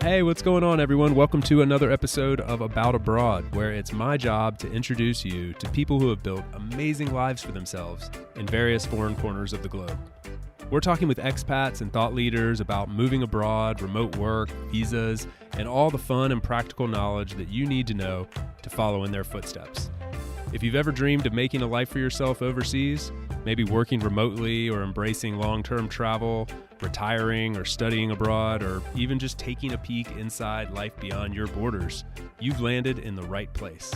Hey, what's going on, everyone? Welcome to another episode of About Abroad, where it's my job to introduce you to people who have built amazing lives for themselves in various foreign corners of the globe. We're talking with expats and thought leaders about moving abroad, remote work, visas, and all the fun and practical knowledge that you need to know to follow in their footsteps. If you've ever dreamed of making a life for yourself overseas, maybe working remotely or embracing long-term travel, retiring or studying abroad, or even just taking a peek inside life beyond your borders, you've landed in the right place.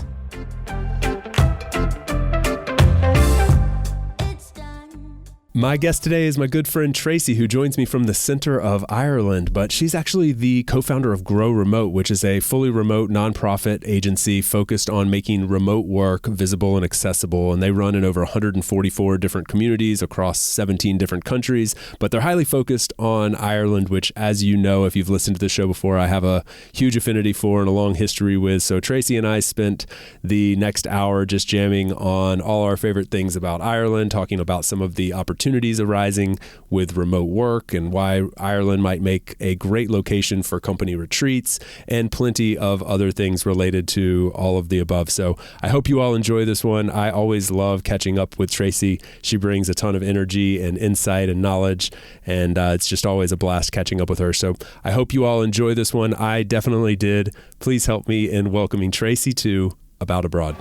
My guest today is my good friend Tracy, who joins me from the center of Ireland, but she's actually the co-founder of Grow Remote, which is a fully remote nonprofit agency focused on making remote work visible and accessible. And they run in over 144 different communities across 17 different countries, but they're highly focused on Ireland, which, as you know, if you've listened to the show before, I have a huge affinity for and a long history with. So Tracy and I spent the next hour just jamming on all our favorite things about Ireland, talking about some of the opportunities arising with remote work and why Ireland might make a great location for company retreats, and plenty of other things related to all of the above. So I hope you all enjoy this one. I always love catching up with Tracy. She brings a ton of energy and insight and knowledge, and it's just always a blast catching up with her. So I hope you all enjoy this one. I definitely did. Please help me in welcoming Tracy to About Abroad.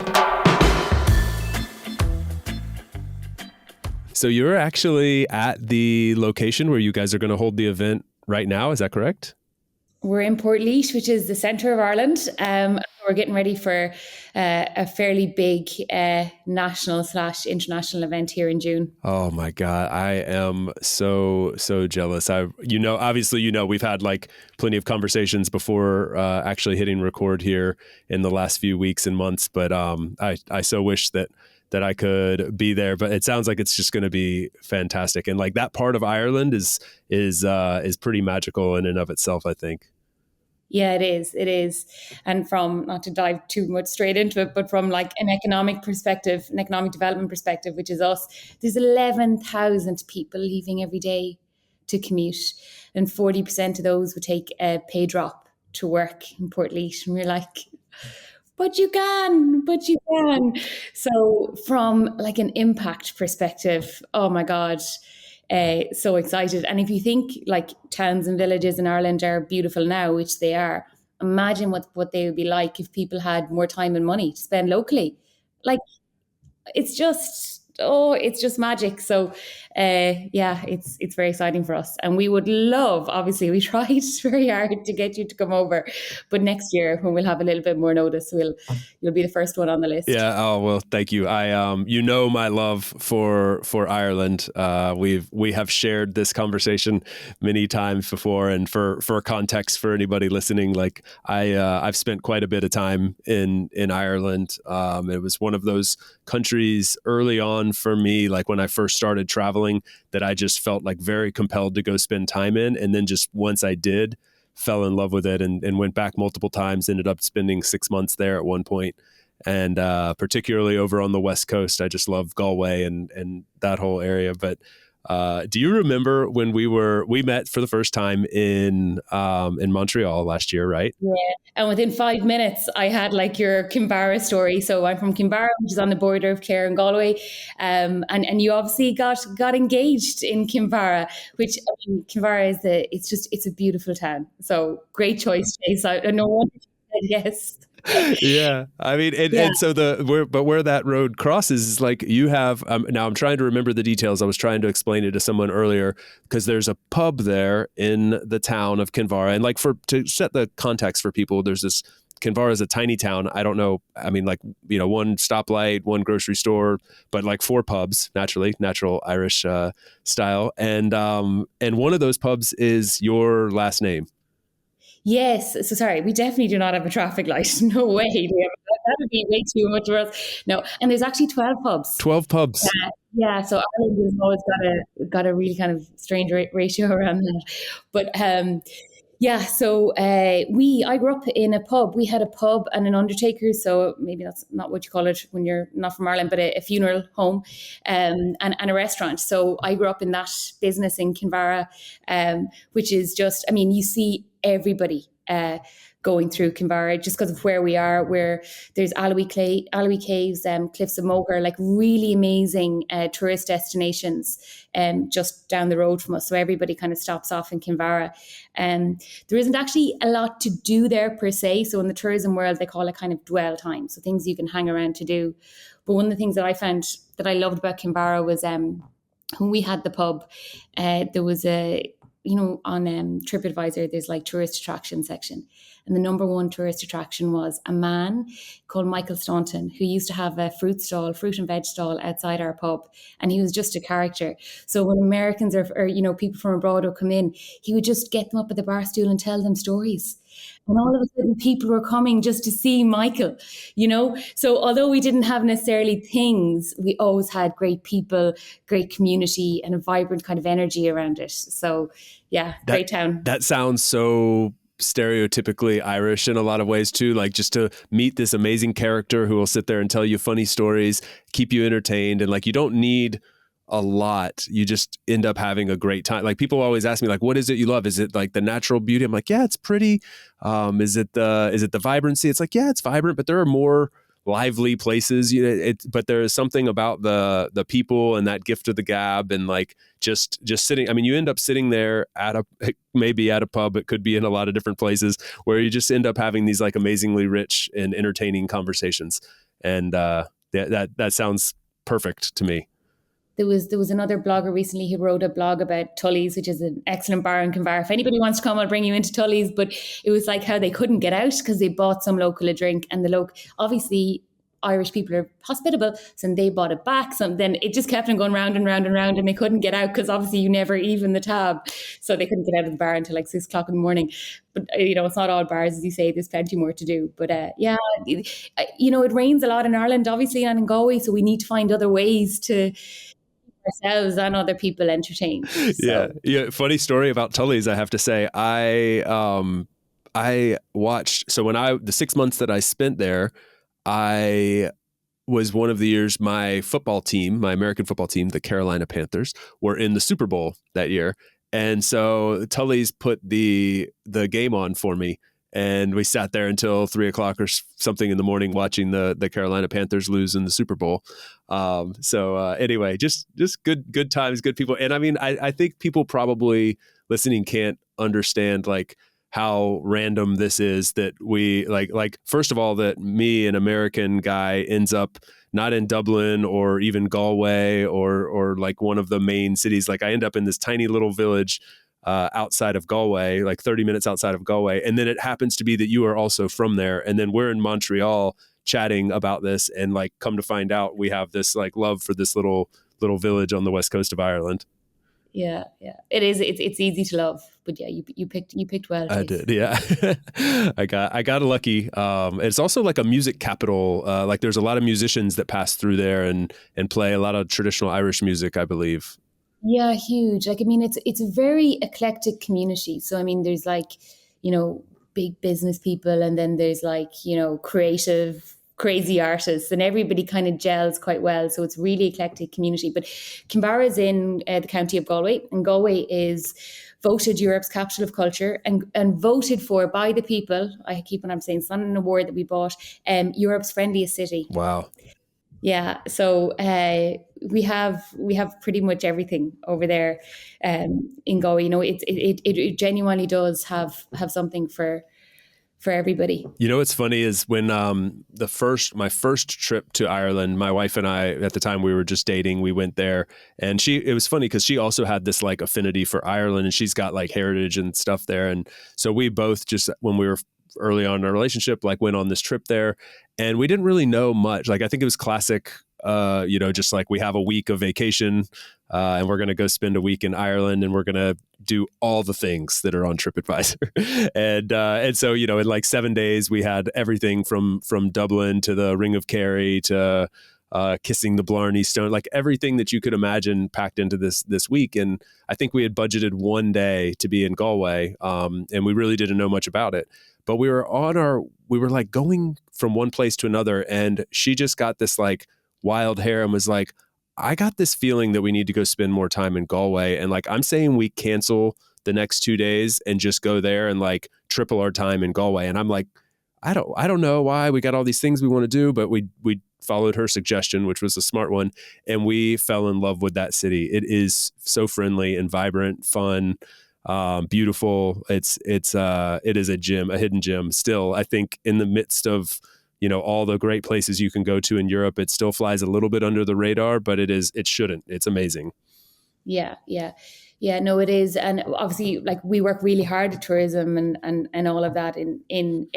So you're actually at the location where you guys are going to hold the event right now. Is that correct? We're in Portlaoise, which is the centre of Ireland. We're getting ready for a fairly big national/international event here in June. Oh my God. I am so jealous. Obviously, we've had like plenty of conversations before actually hitting record here in the last few weeks and months. But I so wish that I could be there, but it sounds like it's just going to be fantastic. And like that part of Ireland is pretty magical in and of itself, I think. Yeah, it is. It is. And from, not to dive too much straight into it, but from like an economic perspective, an economic development perspective, which is us, there's 11,000 people leaving every day to commute. And 40% of those would take a pay drop to work in Portlaoise. And we're like, but you can. So from like an impact perspective, oh my God, so excited. And if you think like towns and villages in Ireland are beautiful now, which they are, imagine what they would be like if people had more time and money to spend locally. Like it's just magic. So it's very exciting for us. And we would love, obviously we tried very hard to get you to come over, but next year when we'll have a little bit more notice, you'll be the first one on the list. Yeah. Oh, well, thank you. I, my love for Ireland. We have shared this conversation many times before, and for context for anybody listening, like I've spent quite a bit of time in Ireland. It was one of those countries early on for me, like when I first started traveling, that I just felt like very compelled to go spend time in. And then just once I did, fell in love with it and went back multiple times, ended up spending 6 months there at one point. And particularly over on the West Coast, I just love Galway and that whole area. But do you remember when we met for the first time in Montreal last year, right? Yeah. And within 5 minutes, I had like your Kinvara story. So I'm from Kinvara, which is on the border of Clare and Galway. And you obviously got engaged in Kinvara, which Kinvara it's a beautiful town. So great choice, Chase. No wonder you said yes. Yeah, I mean, and so where that road crosses is like you have. Now I'm trying to remember the details. I was trying to explain it to someone earlier because there's a pub there in the town of Kinvara, and like to set the context for people, there's this. Kinvara is a tiny town. I don't know. I mean, like one stoplight, one grocery store, but like 4 pubs. Natural Irish style, and one of those pubs is your last name. Yes. So sorry, we definitely do not have a traffic light. No way. That would be way too much for us. No. And there's actually 12 pubs. 12 pubs. Yeah. So Ireland has always got a really kind of strange ratio around that. But so I grew up in a pub. We had a pub and an undertaker. So maybe that's not what you call it when you're not from Ireland, but a funeral home and a restaurant. So I grew up in that business in Kinvara, which is just, I mean, you see everybody going through Kinvara, just because of where we are, where there's Alloy Caves, Cliffs of Moher, like really amazing tourist destinations just down the road from us. So everybody kind of stops off in Kinvara. There isn't actually a lot to do there per se. So in the tourism world, they call it kind of dwell time. So things you can hang around to do. But one of the things that I found that I loved about Kinvara was when we had the pub, there was on TripAdvisor, there's like tourist attraction section. And the number one tourist attraction was a man called Michael Staunton, who used to have a fruit and veg stall outside our pub. And he was just a character. So when Americans or people from abroad would come in, he would just get them up at the bar stool and tell them stories. And all of a sudden people were coming just to see Michael, So although we didn't have necessarily things, we always had great people, great community, and a vibrant kind of energy around it. So yeah, great town. That sounds so stereotypically Irish in a lot of ways too, like just to meet this amazing character who will sit there and tell you funny stories, keep you entertained, and like you don't need a lot, you just end up having a great time. Like people always ask me like, what is it you love? Is it like the natural beauty? I'm like, yeah, it's pretty. Is it the vibrancy? It's like, yeah, it's vibrant, but there are more lively places, but there is something about the people and that gift of the gab, and like just sitting. I mean, you end up sitting there maybe at a pub. It could be in a lot of different places where you just end up having these like amazingly rich and entertaining conversations. And that sounds perfect to me. There was another blogger recently who wrote a blog about Tully's, which is an excellent bar in Kinvara. If anybody wants to come, I'll bring you into Tully's. But it was like how they couldn't get out because they bought some local a drink, and obviously Irish people are hospitable, so they bought it back. So then it just kept on going round and round and round, and they couldn't get out because obviously you never even the tab. So they couldn't get out of the bar until like 6:00 in the morning. But it's not all bars, as you say. There's plenty more to do. But it rains a lot in Ireland, obviously, and in Galway, so we need to find other ways to ourselves and other people entertained. So. Yeah. Funny story about Tully's, I have to say. I watched, so the 6 months that I spent there, I was one of the years my American football team, the Carolina Panthers, were in the Super Bowl that year. And so Tully's put the game on for me. And we sat there until 3:00 or something in the morning watching the Carolina Panthers lose in the Super Bowl. Anyway, just good times, good people. And I mean, I think people probably listening can't understand like how random this is that we like first of all, that me, an American guy, ends up not in Dublin or even Galway or like one of the main cities. Like I end up in this tiny little village outside of Galway, like 30 minutes outside of Galway. And then it happens to be that you are also from there. And then we're in Montreal chatting about this, and like come to find out we have this like love for this little village on the west coast of Ireland. Yeah. It is. It's easy to love, but yeah, you picked well. I did, yeah. I got lucky. It's also like a music capital. Like there's a lot of musicians that pass through there and play a lot of traditional Irish music, I believe. Yeah, huge. Like, I mean, it's a very eclectic community. So, I mean, there's like, big business people, and then there's like, creative, crazy artists, and everybody kind of gels quite well. So it's really eclectic community. But Kinvara is in the county of Galway, and Galway is voted Europe's capital of culture and voted for by the people. I keep on saying it's not an award that we bought. Europe's friendliest city. Wow. Yeah, so we have pretty much everything over there in Galway. It genuinely does have something for everybody. What's funny is when my first trip to Ireland, my wife and I, at the time we were just dating, we went there, and it was funny because she also had this like affinity for Ireland, and she's got like heritage and stuff there, and so we both just, when we were early on in our relationship, like went on this trip there, and we didn't really know much. Like I think it was classic, just like we have a week of vacation and we're going to go spend a week in Ireland, and we're going to do all the things that are on TripAdvisor. and so, in like 7 days, we had everything from Dublin to the Ring of Kerry to kissing the Blarney Stone, like everything that you could imagine packed into this week. And I think we had budgeted 1 day to be in Galway, and we really didn't know much about it. But we were like going from one place to another, and she just got this like wild hair and was like, I got this feeling that we need to go spend more time in Galway. And like, I'm saying we cancel the next 2 days and just go there and like triple our time in Galway. And I'm like, I don't know why we got all these things we want to do, but we followed her suggestion, which was a smart one, and we fell in love with that city. It is so friendly and vibrant, fun, beautiful. It is a gym, a hidden gem. Still, I think in the midst of all the great places you can go to in Europe, it still flies a little bit under the radar, but it shouldn't. It's amazing. Yeah, yeah. Yeah, no, it is. And obviously, like, we work really hard at tourism and all of that in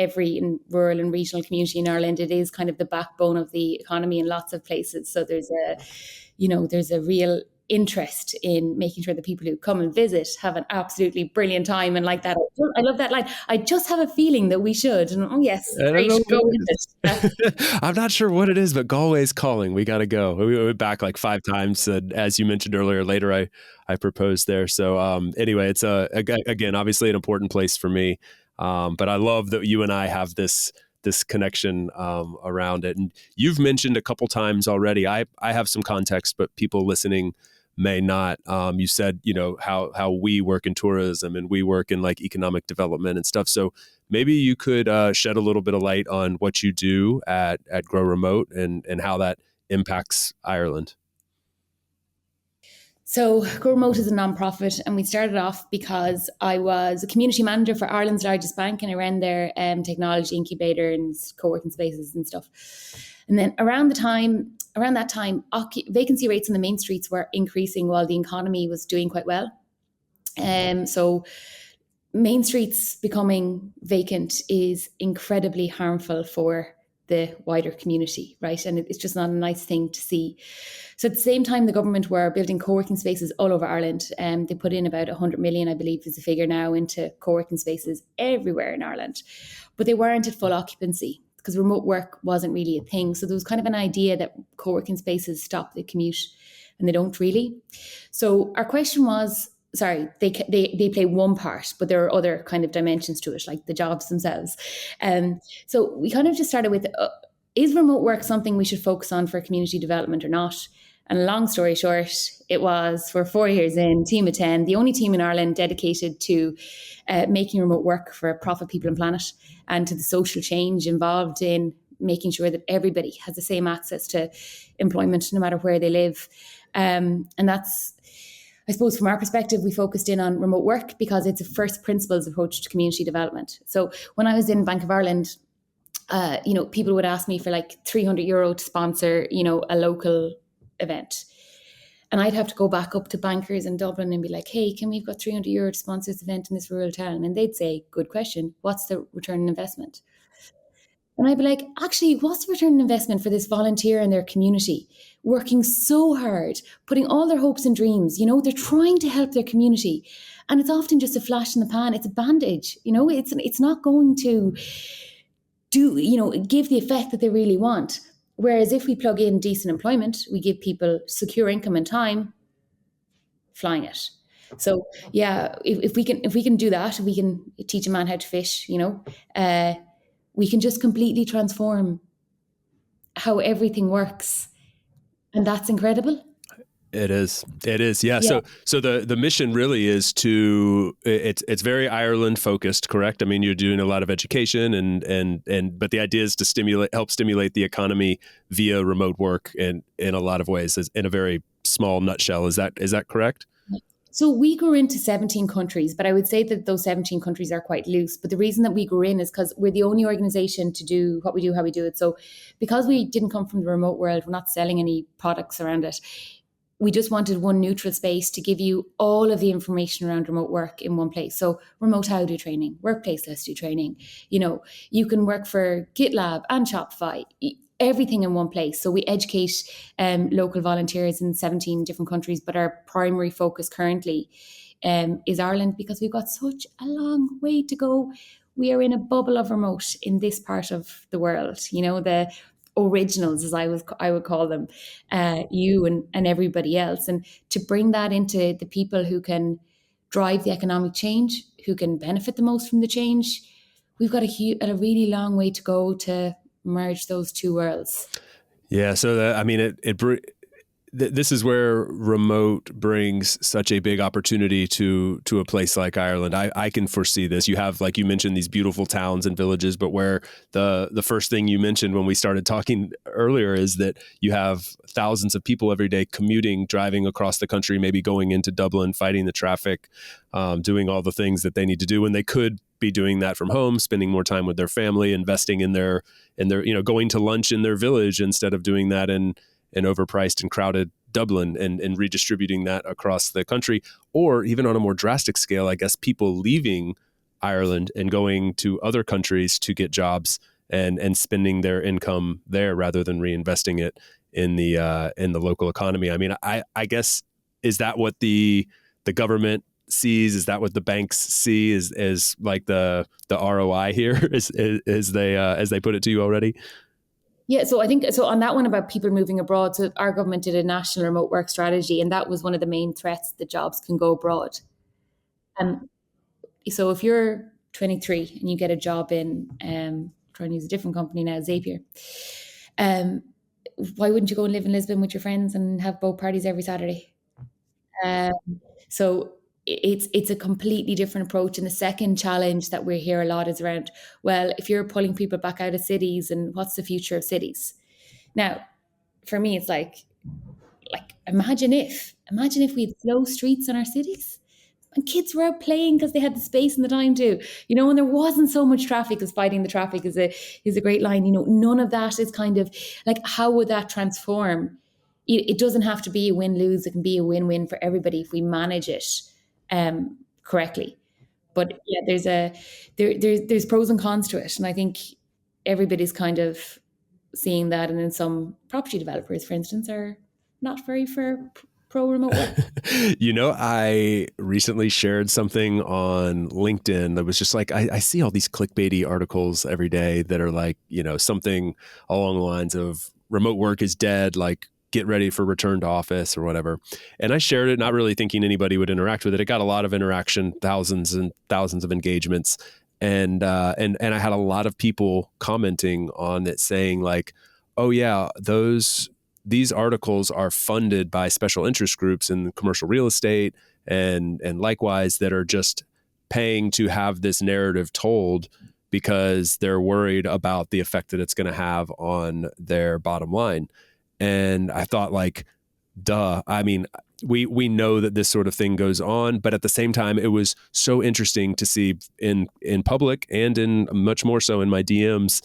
rural and regional community in Ireland. It is kind of the backbone of the economy in lots of places. So there's a real interest in making sure that people who come and visit have an absolutely brilliant time. And like that, I love that line. I just have a feeling that we should. And oh yes, I don't great, know go what with it it. Yeah. I'm not sure what it is, but Galway's calling. We got to go. We went back like 5 times. As you mentioned earlier, later I proposed there. So anyway, it's again, obviously an important place for me. But I love that you and I have this connection around it. And you've mentioned a couple times already. I have some context, but people listening may not. You said, how we work in tourism and we work in like economic development and stuff. So maybe you could shed a little bit of light on what you do at Grow Remote and how that impacts Ireland. So Grow Remote is a nonprofit, and we started off because I was a community manager for Ireland's largest bank, and I ran their technology incubator and co-working spaces and stuff. And then around that time, vacancy rates on the main streets were increasing while the economy was doing quite well. So main streets becoming vacant is incredibly harmful for the wider community, right? And it's just not a nice thing to see. So at the same time, the government were building co-working spaces all over Ireland. They put in about 100 million, I believe is the figure now, into co-working spaces everywhere in Ireland. But they weren't at full occupancy because remote work wasn't really a thing. So there was kind of an idea that co-working spaces stop the commute, and they don't really. So our question was, they play one part, but there are other kind of dimensions to it, like the jobs themselves. So we kind of just started with, is remote work something we should focus on for community development or not? And long story short, it was, we're 4 years in, team of 10, the only team in Ireland dedicated to making remote work for profit, people and planet, and to the social change involved in making sure that everybody has the same access to employment no matter where they live. And that's, I suppose, from our perspective, we focused in on remote work because it's a first principles approach to community development. So when I was in Bank of Ireland, people would ask me for like €300 to sponsor, a local event. And I'd have to go back up to bankers in Dublin and be like, hey, can we've got €300 to sponsor this event in this rural town? And they'd say, good question. What's the return on investment? And I'd be like, actually, what's the return on investment for this volunteer in their community, working so hard, putting all their hopes and dreams, they're trying to help their community. And it's often just a flash in the pan. It's a bandage, it's not going to give the effect that they really want. Whereas if we plug in decent employment, we give people secure income and time, flying it. So yeah, if we can do that, if we can teach a man how to fish, we can just completely transform how everything works. And that's incredible. It is. Yeah. Yeah. So the mission really is it's very Ireland focused, correct? I mean, you're doing a lot of education but the idea is to help stimulate the economy via remote work in a lot of ways, in a very small nutshell. Is that correct? So we grew into 17 countries, but I would say that those 17 countries are quite loose. But the reason that we grew in is because we're the only organization to do what we do, how we do it. So because we didn't come from the remote world, we're not selling any products around it. We just wanted one neutral space to give you all of the information around remote work in one place. So remote how-to training, workplace let's do training. You can work for GitLab and Shopify, everything in one place. So we educate local volunteers in 17 different countries, but our primary focus currently is Ireland because we've got such a long way to go. We are in a bubble of remote in this part of the world, the originals, as I would call them, you and everybody else. And to bring that into the people who can drive the economic change, who can benefit the most from the change, we've got a really long way to go to merge those two worlds. Yeah. So this is where remote brings such a big opportunity to a place like Ireland. I can foresee this. You have, like you mentioned, these beautiful towns and villages, but where the first thing you mentioned when we started talking earlier is that you have thousands of people every day commuting, driving across the country, maybe going into Dublin, fighting the traffic, doing all the things that they need to do when they could be doing that from home, spending more time with their family, investing in their, going to lunch in their village instead of doing that in overpriced and crowded Dublin, and redistributing that across the country. Or even on a more drastic scale, I guess people leaving Ireland and going to other countries to get jobs and spending their income there rather than reinvesting it in the local economy. I mean, I guess, is that what the government sees? Is that what the banks see as like the ROI here, as they put it to you already? Yeah, so I think so on that one about people moving abroad. So our government did a national remote work strategy, and that was one of the main threats that jobs can go abroad. And so if you're 23 and you get a job in, trying to use a different company now, Zapier, um, why wouldn't you go and live in Lisbon with your friends and have boat parties every Saturday? Um, so it's a completely different approach. And the second challenge that we hear a lot is around, well, if you're pulling people back out of cities, and what's the future of cities? Now, for me, it's like imagine if we had slow streets in our cities and kids were out playing because they had the space and the time to, and there wasn't so much traffic. Because fighting the traffic is a great line. None of that is kind of like, how would that transform? It doesn't have to be a win-lose. It can be a win-win for everybody if we manage it correctly. But yeah, there's pros and cons to it, and I think everybody's kind of seeing that. And then some property developers, for instance, are not very for pro remote work. I recently shared something on LinkedIn that was just like, I see all these clickbaity articles every day that are like, something along the lines of remote work is dead, like get ready for return to office or whatever. And I shared it, not really thinking anybody would interact with it. It got a lot of interaction, thousands and thousands of engagements. And I had a lot of people commenting on it saying like, oh yeah, these articles are funded by special interest groups in commercial real estate and likewise that are just paying to have this narrative told because they're worried about the effect that it's going to have on their bottom line. And I thought like, duh. I mean, we know that this sort of thing goes on, but at the same time, it was so interesting to see in public and in much more so in my DMs,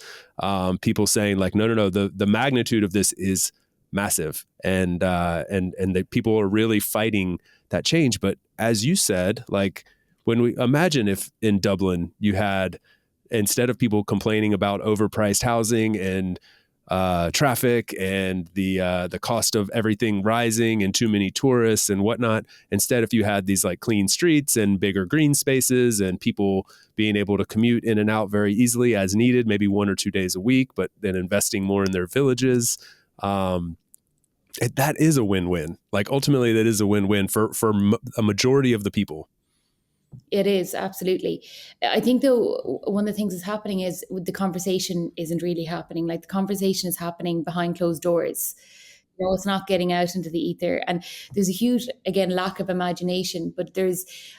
people saying like, no, the magnitude of this is massive, and that people are really fighting that change. But as you said, like when we imagine if in Dublin you had, instead of people complaining about overpriced housing and traffic and the cost of everything rising and too many tourists and whatnot, instead if you had these like clean streets and bigger green spaces and people being able to commute in and out very easily as needed, maybe 1 or 2 days a week, but then investing more in their villages. That is a win-win. Like ultimately that is a win-win for a majority of the people. It is, absolutely. I think though, one of the things that's happening is the conversation isn't really happening. Like the conversation is happening behind closed doors. It's not getting out into the ether. And there's a huge, again, lack of imagination. But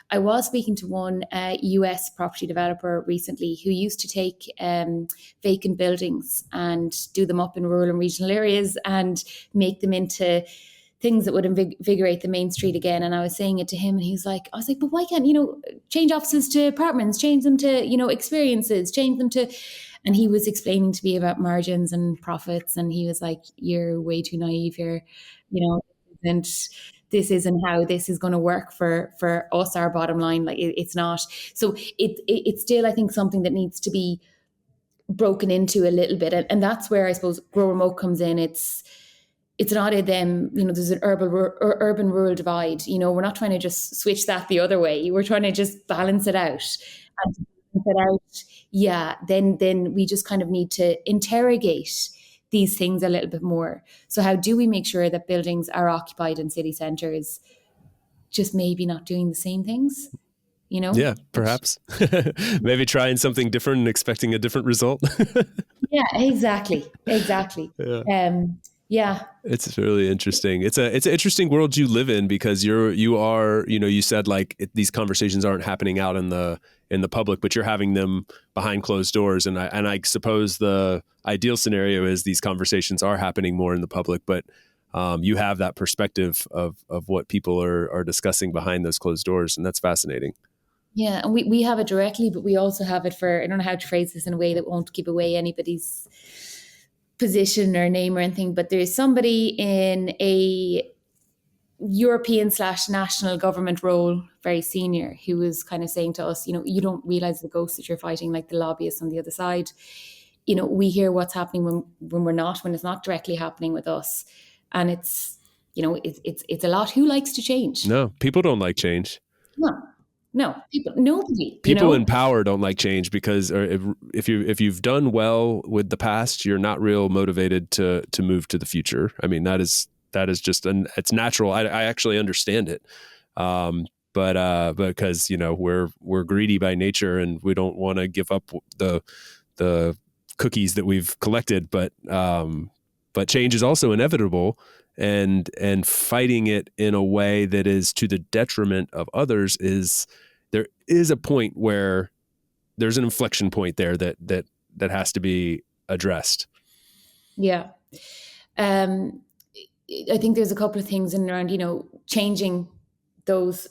I was speaking to one US property developer recently who used to take vacant buildings and do them up in rural and regional areas and make them into things that would invigorate the main street again. And I was saying it to him and I was like, but why can't, change offices to apartments, change them to, experiences, change them to, and he was explaining to me about margins and profits. And he was like, you're way too naive here. And this isn't how this is going to work for us, our bottom line. Like it's not. So it's still, I think, something that needs to be broken into a little bit. And that's where I suppose Grow Remote comes in. It's not a them, there's an urban rural divide. We're not trying to just switch that the other way. We're trying to just balance it out. And to balance it out, yeah, then we just kind of need to interrogate these things a little bit more. So how do we make sure that buildings are occupied in city centres, just maybe not doing the same things? Yeah, perhaps. Maybe trying something different and expecting a different result. Yeah, exactly. Yeah. Yeah. It's really interesting. It's an interesting world you live in because you are, you said like these conversations aren't happening out in the public, but you're having them behind closed doors. And I suppose the ideal scenario is these conversations are happening more in the public, but you have that perspective of what people are discussing behind those closed doors, and that's fascinating. Yeah, and we have it directly, but we also have it for, I don't know how to phrase this in a way that won't give away anybody's position or name or anything, but there's somebody in a European slash national government role, very senior, who was kind of saying to us, you don't realize the ghosts that you're fighting, like the lobbyists on the other side. We hear what's happening when it's not directly happening with us. And it's a lot. Who likes to change? No, people don't like change. No, no, nobody, People in power don't like change because or if you've done well with the past, you're not real motivated to move to the future. I mean, that is just it's natural. I actually understand it. But because we're greedy by nature and we don't want to give up the cookies that we've collected, but change is also inevitable, and fighting it in a way that is to the detriment of others is there is a point where there's an inflection point there that has to be addressed. Yeah. Um, I think there's a couple of things in and around, changing those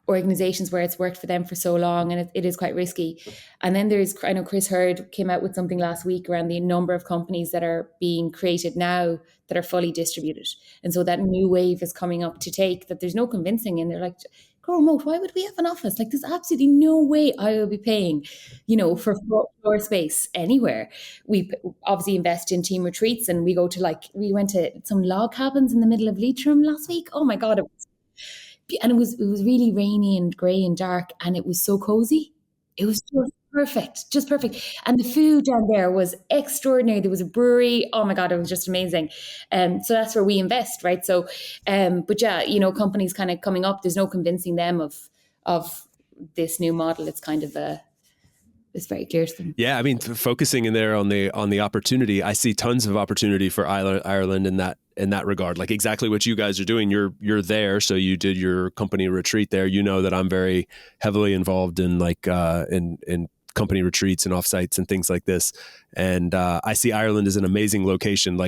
organizations where it's worked for them for so long, and it is quite risky. And then I know Chris Hurd came out with something last week around the number of companies that are being created now that are fully distributed. And so that new wave is coming up to take that there's no convincing. And they're like, go remote, why would we have an office? Like, there's absolutely no way I will be paying, for floor space anywhere. We obviously invest in team retreats, and we went to some log cabins in the middle of Leitrim last week. Oh my God, it was really rainy and grey and dark, and it was so cozy. It was just perfect. And the food down there was extraordinary. There was a brewery. Oh my God, it was just amazing. So that's where we invest, right? So, but yeah, companies kind of coming up. There's no convincing them of this new model. It's kind of it's very clear to them. Yeah, I mean, focusing in there on the opportunity, I see tons of opportunity for Ireland in that regard. Like exactly what you guys are doing. You're there, so you did your company retreat there. You know that I'm very heavily involved in in company retreats and offsites and things like this. And I see Ireland as an amazing location.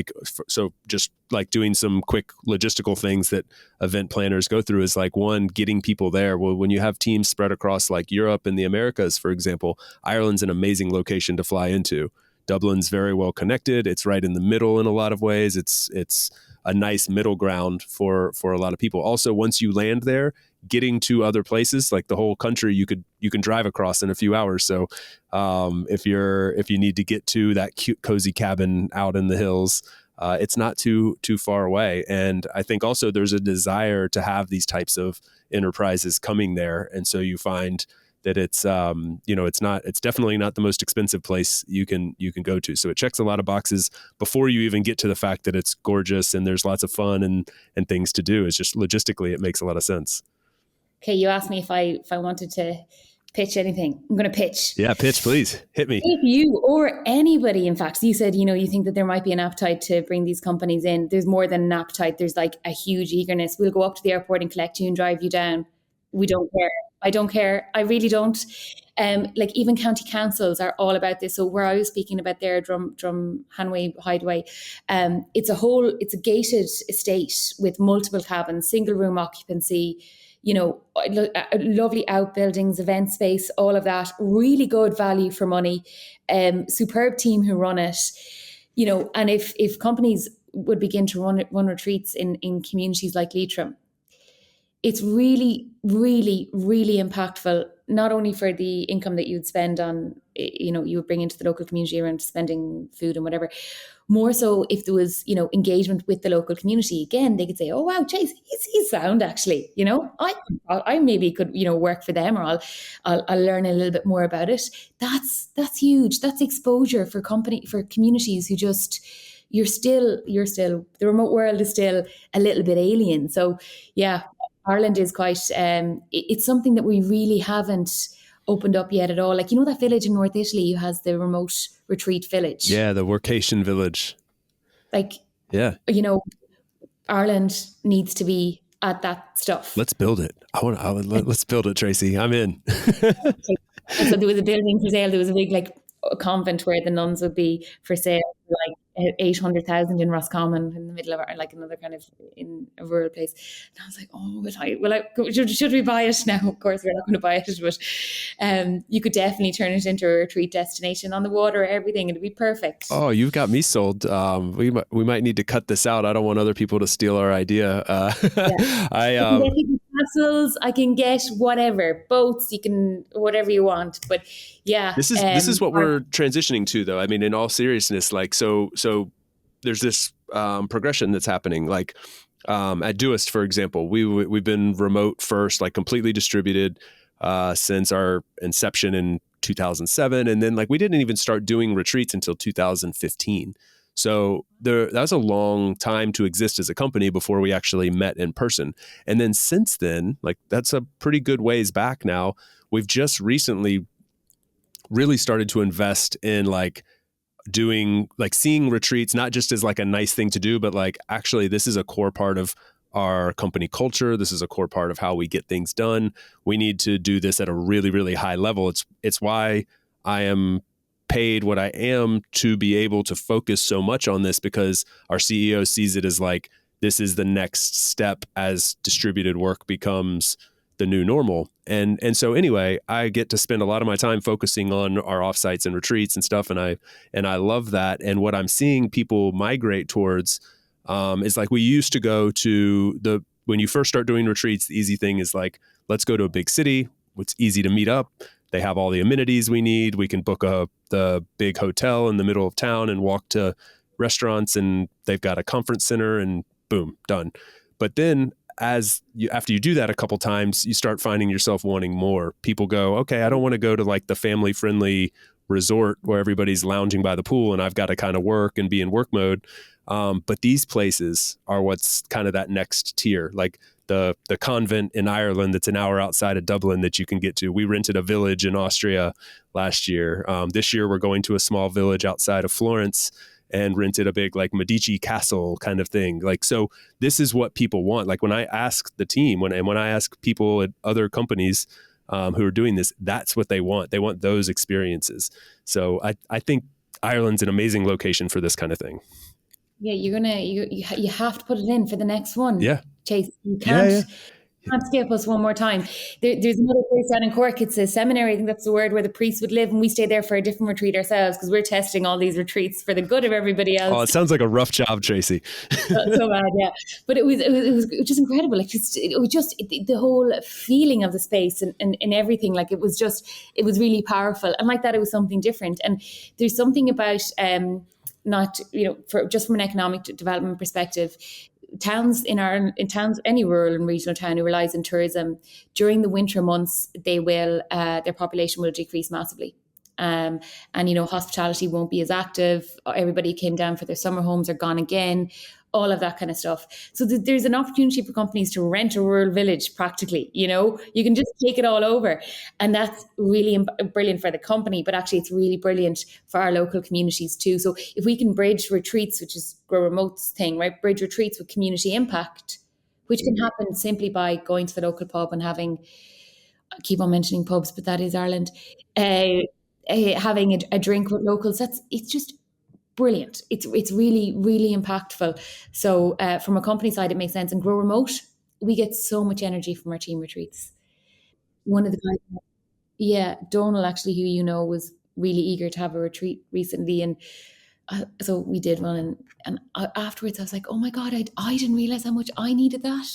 So just like doing some quick logistical things that event planners go through is like one, getting people there. Well, when you have teams spread across like Europe and the Americas, for example, Ireland's an amazing location to fly into. Dublin's very well connected. It's right in the middle in a lot of ways. It's a nice middle ground for a lot of people. Also, once you land there, getting to other places like the whole country, you can drive across in a few hours. So if you need to get to that cute cozy cabin out in the hills, it's not too far away. And I think also there's a desire to have these types of enterprises coming there, and so you find that it's definitely not the most expensive place you can go to. So it checks a lot of boxes before you even get to the fact that it's gorgeous and there's lots of fun and things to do. It's just logistically, it makes a lot of sense. Okay, you asked me if I wanted to pitch anything. I'm going to pitch. Yeah, pitch, please. Hit me. If you or anybody, in fact, you said, you think that there might be an appetite to bring these companies in. There's more than an appetite. There's like a huge eagerness. We'll go up to the airport and collect you and drive you down. We don't care. I don't care. I really don't. Like even county councils are all about this. So where I was speaking about there, Drum Hanway Hideaway, it's a gated estate with multiple cabins, single room occupancy, lovely outbuildings, event space, all of that. Really good value for money. Superb team who run it. And if companies would begin to run retreats in communities like Leitrim, it's really, really, really impactful, not only for the income that you would spend on, you would bring into the local community around spending food and whatever. More so if there was, engagement with the local community. Again, they could say, oh, wow, Chase, he's sound actually, I maybe could, work for them, or I'll learn a little bit more about it. That's huge. That's exposure for communities who just, you're still, the remote world is still a little bit alien. So yeah, Ireland is quite, it's something that we really haven't opened up yet at all. Like, that village in North Italy who has the remote retreat village. Yeah, the workation village. Like, Yeah. You know, Ireland needs to be at that stuff. Let's build it. Let's build it, Tracy. I'm in. And so there was a building for sale. There was a big like a convent where the nuns would be for sale, like 800,000 in Roscommon in the middle of like another kind of in a rural place. And I was like, oh, should we buy it now? Of course, we're not going to buy it, but you could definitely turn it into a retreat destination on the water, everything. It'd be perfect. Oh, you've got me sold. We might need to cut this out. I don't want other people to steal our idea. Yeah. I I can get people castles. I can get whatever boats. You can whatever you want. But yeah, this is what we're transitioning to, though. I mean, in all seriousness, like so there's this progression that's happening. Like at Doist, for example, we've been remote first, like completely distributed since our inception in 2007, and then like we didn't even start doing retreats until 2015. So that was a long time to exist as a company before we actually met in person. And then since then, like that's a pretty good ways back now. We've just recently really started to invest in like doing like seeing retreats not just as like a nice thing to do, but like actually this is a core part of our company culture. This is a core part of how we get things done. We need to do this at a really, really high level. It's why I am paid what I am to be able to focus so much on this, because our CEO sees it as like this is the next step as distributed work becomes the new normal. And so anyway, I get to spend a lot of my time focusing on our offsites and retreats and stuff, and I love that. And what I'm seeing people migrate towards is like we used to go to when you first start doing retreats, the easy thing is like, let's go to a big city. It's easy to meet up. They have all the amenities we need. We can book the big hotel in the middle of town and walk to restaurants, and they've got a conference center, and boom, done. But then after you do that a couple times, you start finding yourself wanting more. People go, okay, I don't want to go to like the family friendly resort where everybody's lounging by the pool and I've got to kind of work and be in work mode. But these places are what's kind of that next tier, like the convent in Ireland that's an hour outside of Dublin that you can get to. We rented a village in Austria last year. This year we're going to a small village outside of Florence and rented a big like Medici castle kind of thing. Like, so this is what people want. Like when I ask the team, when I ask people at other companies who are doing this, that's what they want. They want those experiences. So I think Ireland's an amazing location for this kind of thing. Yeah, you have to put it in for the next one. Yeah. Chase, you Yeah. Yeah. can't skip us one more time. There's another place down in Cork. It's a seminary, I think that's the word, where the priests would live, and we stayed there for a different retreat ourselves because we're testing all these retreats for the good of everybody Oh, else. it sounds like a rough job, Tracy. So bad, yeah. But it was just incredible. Like the whole feeling of the space and everything. Like it was really powerful, and like that, it was something different. And there's something about not from an economic development perspective, towns in towns, any rural and regional town who relies on tourism during the winter months, their population will decrease massively. And hospitality won't be as active. Everybody came down for their summer homes are gone again, all of that kind of stuff. So there's an opportunity for companies to rent a rural village practically. You can just take it all over, and that's really brilliant for the company, but actually it's really brilliant for our local communities too. So if we can bridge retreats, which is Grow Remote's thing, right? Bridge retreats with community impact, which can happen simply by going to the local pub and having, I keep on mentioning pubs, but that is Ireland, having a drink with locals. It's just brilliant. It's really, really impactful. So from a company side, it makes sense. And Grow Remote, we get so much energy from our team retreats. One of the guys, yeah, Donal actually, who was really eager to have a retreat recently, and so we did one. And afterwards, I was like, oh my god, I didn't realize how much I needed that,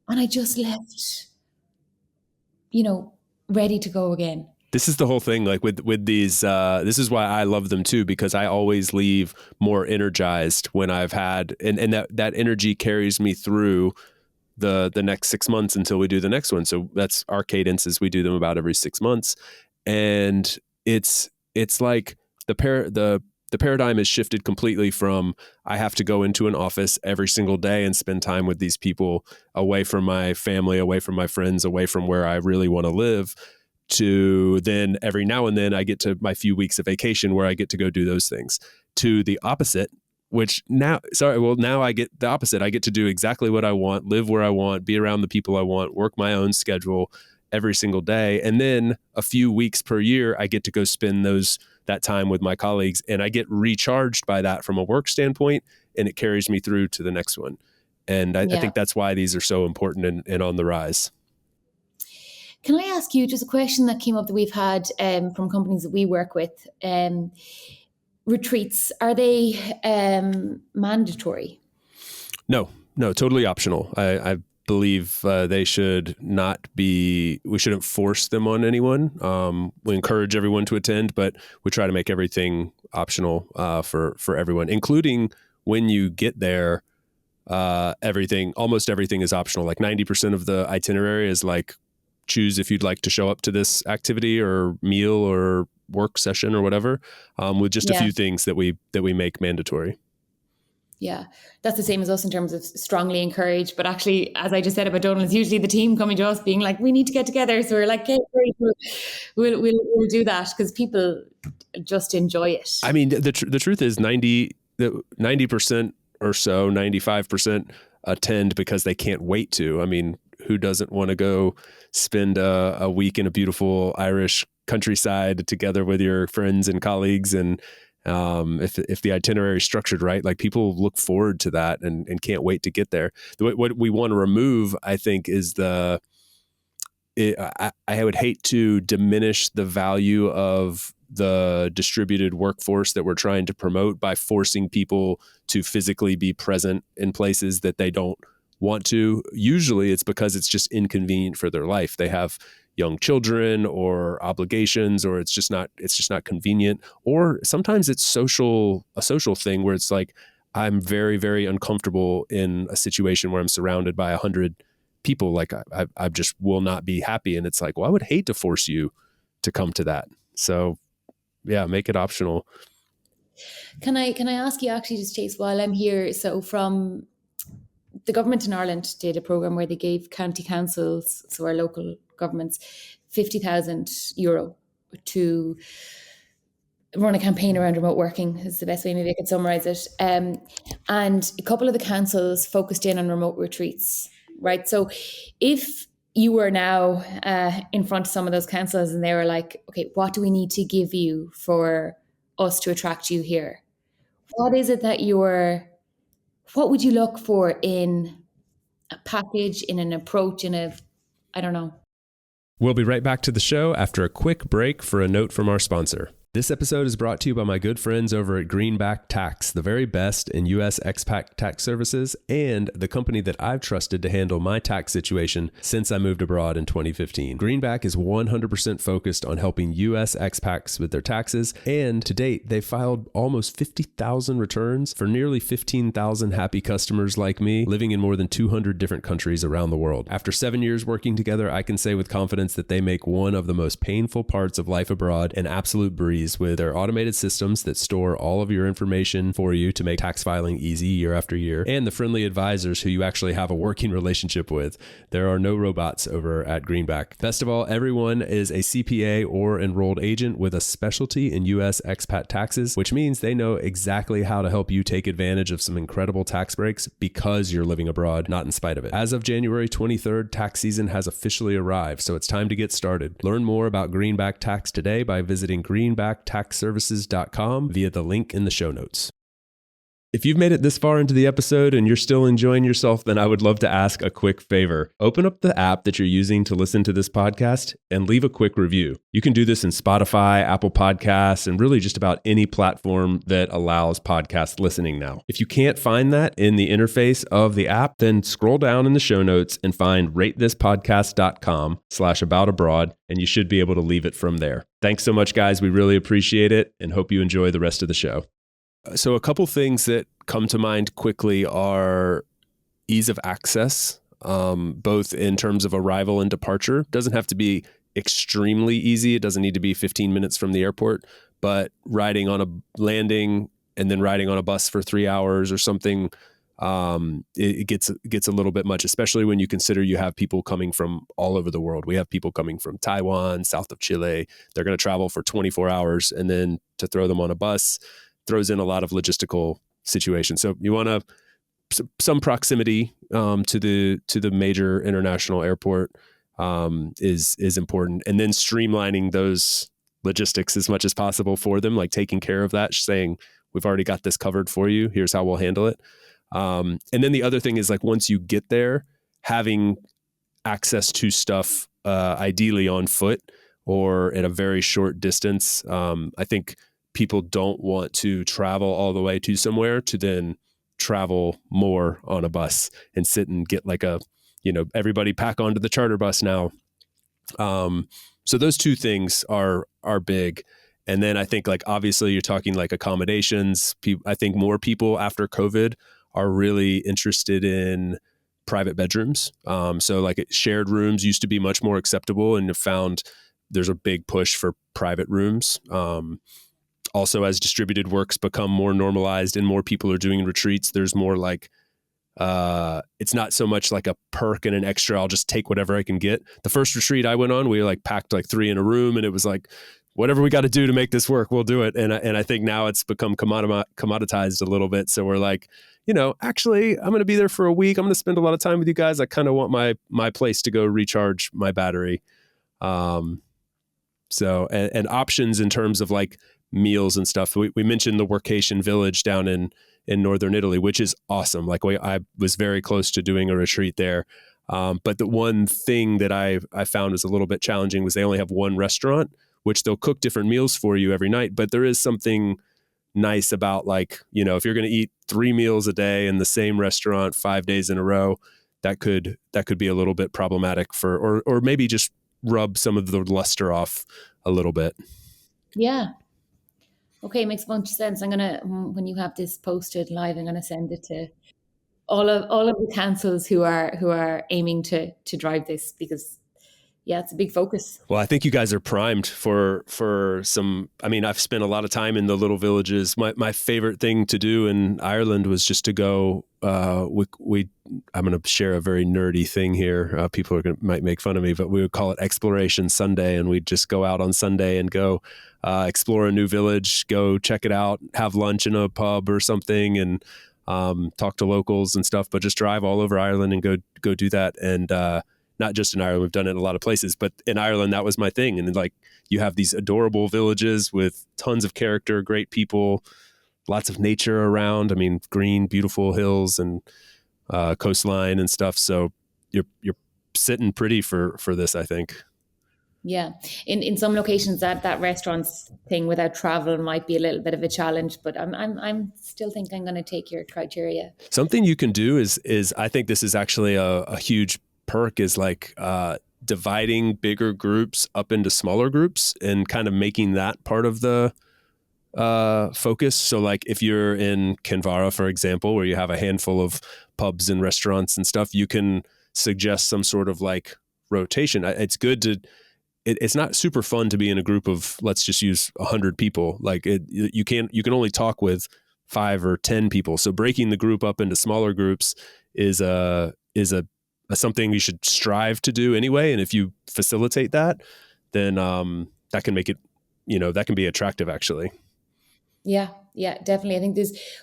and I just left, ready to go again. This is the whole thing, like with these, this is why I love them too, because I always leave more energized when I've had, and that energy carries me through the next 6 months until we do the next one. So that's our cadence, is we do them about every 6 months. And it's like the paradigm has shifted completely from I have to go into an office every single day and spend time with these people away from my family, away from my friends, away from where I really want to live, to then every now and then I get to my few weeks of vacation where I get to go do those things, to the opposite, which now I get the opposite. I get to do exactly what I want, live where I want, be around the people I want, work my own schedule every single day. And then a few weeks per year, I get to go spend that time with my colleagues, and I get recharged by that from a work standpoint, and it carries me through to the next one. And I think that's why these are so important and on the rise. Can I ask you just a question that came up that we've had from companies that we work with? Retreats, are they mandatory? No, totally optional. I believe they should not be, we shouldn't force them on anyone. We encourage everyone to attend, but we try to make everything optional for everyone, including when you get there. Almost everything is optional. Like 90% of the itinerary is like, choose if you'd like to show up to this activity or meal or work session or whatever, with just a few things that we make mandatory. Yeah, that's the same as us in terms of strongly encouraged. But actually, as I just said about Donald, it's usually the team coming to us being like, we need to get together. So we're like, okay, great, we'll do that, because people just enjoy it. I mean, the truth is 90% or so, 95% attend because they can't wait to. I mean, who doesn't want to go spend a week in a beautiful Irish countryside together with your friends and colleagues? And if the itinerary is structured right, like, people look forward to that and can't wait to get there. What we want to remove, I think, is I would hate to diminish the value of the distributed workforce that we're trying to promote by forcing people to physically be present in places that they don't want to. Usually it's because it's just inconvenient for their life. They have young children or obligations, or it's just not convenient. Or sometimes it's a social thing where it's like, I'm very, very uncomfortable in a situation where I'm surrounded by 100 people. Like I just will not be happy. And it's like, well, I would hate to force you to come to that. So yeah, make it optional. Can I ask you, actually, just Chase, while I'm here? So from the government in Ireland did a programme where they gave county councils, so our local governments, €50,000 to run a campaign around remote working, is the best way maybe I could summarise it. And a couple of the councils focused in on remote retreats, right? So if you were now in front of some of those councils and they were like, okay, what do we need to give you for us to attract you here? What is it that what would you look for in a package, in an approach, I don't know. We'll be right back to the show after a quick break for a note from our sponsor. This episode is brought to you by my good friends over at Greenback Tax, the very best in U.S. expat tax services, and the company that I've trusted to handle my tax situation since I moved abroad in 2015. Greenback is 100% focused on helping U.S. expats with their taxes, and to date, they've filed almost 50,000 returns for nearly 15,000 happy customers like me, living in more than 200 different countries around the world. After 7 years working together, I can say with confidence that they make one of the most painful parts of life abroad an absolute breeze, with their automated systems that store all of your information for you to make tax filing easy year after year, and the friendly advisors who you actually have a working relationship with. There are no robots over at Greenback. Best of all, everyone is a CPA or enrolled agent with a specialty in U.S. expat taxes, which means they know exactly how to help you take advantage of some incredible tax breaks because you're living abroad, not in spite of it. As of January 23rd, tax season has officially arrived, so it's time to get started. Learn more about Greenback Tax today by visiting greenbacktaxservices.com via the link in the show notes. If you've made it this far into the episode and you're still enjoying yourself, then I would love to ask a quick favor. Open up the app that you're using to listen to this podcast and leave a quick review. You can do this in Spotify, Apple Podcasts, and really just about any platform that allows podcast listening now. If you can't find that in the interface of the app, then scroll down in the show notes and find ratethispodcast.com/aboutabroad, and you should be able to leave it from there. Thanks so much, guys. We really appreciate it and hope you enjoy the rest of the show. So a couple things that come to mind quickly are ease of access, both in terms of arrival and departure. It doesn't have to be extremely easy. It doesn't need to be 15 minutes from the airport, but riding on a landing and then riding on a bus for 3 hours or something, it gets a little bit much, especially when you consider you have people coming from all over the world. We have people coming from Taiwan, south of Chile. They're going to travel for 24 hours, and then to throw them on a bus throws in a lot of logistical situation. So you want some proximity to the major international airport is important, and then streamlining those logistics as much as possible for them, like taking care of that, saying we've already got this covered for you. Here's how we'll handle it. And then the other thing is like once you get there, having access to stuff, ideally on foot or at a very short distance. I think people don't want to travel all the way to somewhere to then travel more on a bus and sit and get like everybody pack onto the charter bus now. So those two things are big. And then I think like obviously you're talking like accommodations. I think more people after COVID are really interested in private bedrooms. So like shared rooms used to be much more acceptable, and have found there's a big push for private rooms. Also, as distributed work's become more normalized and more people are doing retreats, there's more like it's not so much like a perk and an extra, I'll just take whatever I can get. The first retreat I went on, we like packed like 3 in a room, and it was like, whatever we got to do to make this work, we'll do it. And I think now it's become commoditized a little bit. So we're like, actually, I'm going to be there for a week. I'm going to spend a lot of time with you guys. I kind of want my place to go recharge my battery. So options in terms of like meals and stuff. We mentioned the workation village down in northern Italy, which is awesome. Like I was very close to doing a retreat there. But the one thing that I found was a little bit challenging was they only have one restaurant, which they'll cook different meals for you every night. But there is something nice about like, if you're going to eat 3 meals a day in the same restaurant 5 days in a row, that could be a little bit problematic or maybe just rub some of the luster off a little bit. Yeah. Okay, makes a bunch of sense. I'm gonna, when you have this posted live, I'm gonna send it to all of the councils who are aiming to drive this, because it's a big focus. Well, I think you guys are primed for some. I mean, I've spent a lot of time in the little villages. My favorite thing to do in Ireland was just to go. I'm going to share a very nerdy thing here. People might make fun of me, but we would call it Exploration Sunday, and we'd just go out on Sunday and go explore a new village, go check it out, have lunch in a pub or something, and talk to locals and stuff. But just drive all over Ireland and go do that. And not just in Ireland, we've done it in a lot of places, but in Ireland, that was my thing. And then, like, you have these adorable villages with tons of character, great people, lots of nature around. I mean, green, beautiful hills and coastline and stuff. So you're sitting pretty for this, I think. Yeah. In some locations that restaurants thing without travel might be a little bit of a challenge, but I'm still think I'm going to take your criteria. Something you can do is I think this is actually a huge perk, is like dividing bigger groups up into smaller groups and kind of making that part of the focus. So like if you're in Kinvara, for example, where you have a handful of pubs and restaurants and stuff, you can suggest some sort of like rotation. It's good to, it's not super fun to be in a group of, let's just use 100 people. Like you can only talk with 5 or 10 people. So breaking the group up into smaller groups is something you should strive to do anyway. And if you facilitate that, then that can make it, that can be attractive actually. Yeah, definitely. I think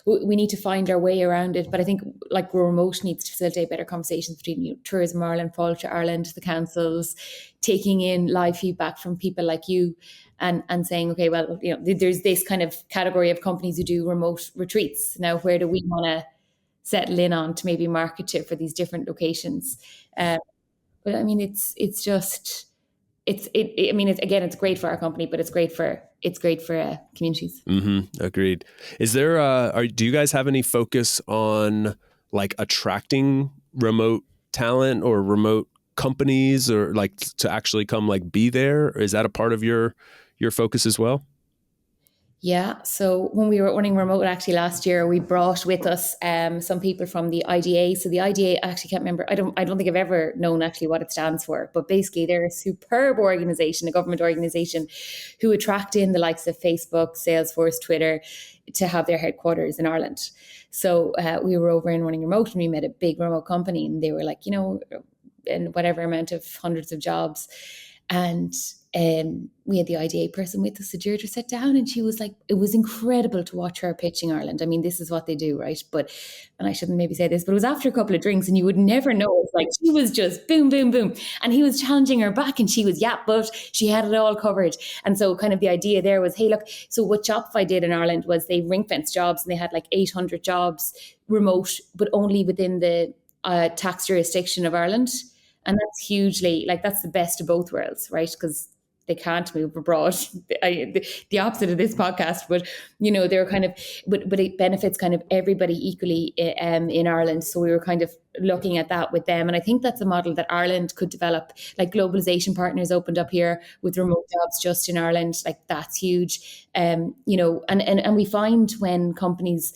we need to find our way around it, but I think like remote needs to facilitate better conversations between Tourism Ireland, Fáilte Ireland, the councils, taking in live feedback from people like you and saying, okay, well, there's this kind of category of companies who do remote retreats. Now, where do we want to settle in on to maybe market to for these different locations? But I mean, it's great for our company, but it's great for communities. Mm-hmm. Agreed. Is there, do you guys have any focus on like attracting remote talent or remote companies, or like to actually come like be there? Is that a part of your focus as well? Yeah. So when we were running remote actually last year, we brought with us some people from the IDA. So the IDA, I actually can't remember. I don't think I've ever known actually what it stands for. But basically, they're a superb organization, a government organization, who attract in the likes of Facebook, Salesforce, Twitter, to have their headquarters in Ireland. So we were over in running remote, and we met a big remote company, and they were like, in whatever amount of hundreds of jobs. And we had the IDA person with us. So Deirdre sat down and she was like, it was incredible to watch her pitching Ireland. I mean, this is what they do, right? But, and I shouldn't maybe say this, but it was after a couple of drinks and you would never know. It's like she was just boom, boom, boom. And he was challenging her back and she was, yeah, but she had it all covered. And so kind of the idea there was, hey, look, so what Shopify did in Ireland was they ring-fenced jobs and they had like 800 jobs remote, but only within the tax jurisdiction of Ireland. And that's hugely, like, that's the best of both worlds, right? Because they can't move abroad. The opposite of this podcast, but they're kind of, but it benefits kind of everybody equally in Ireland. So we were kind of looking at that with them, and I think that's a model that Ireland could develop. Like Globalization Partners opened up here with remote jobs just in Ireland. Like that's huge. And we find when companies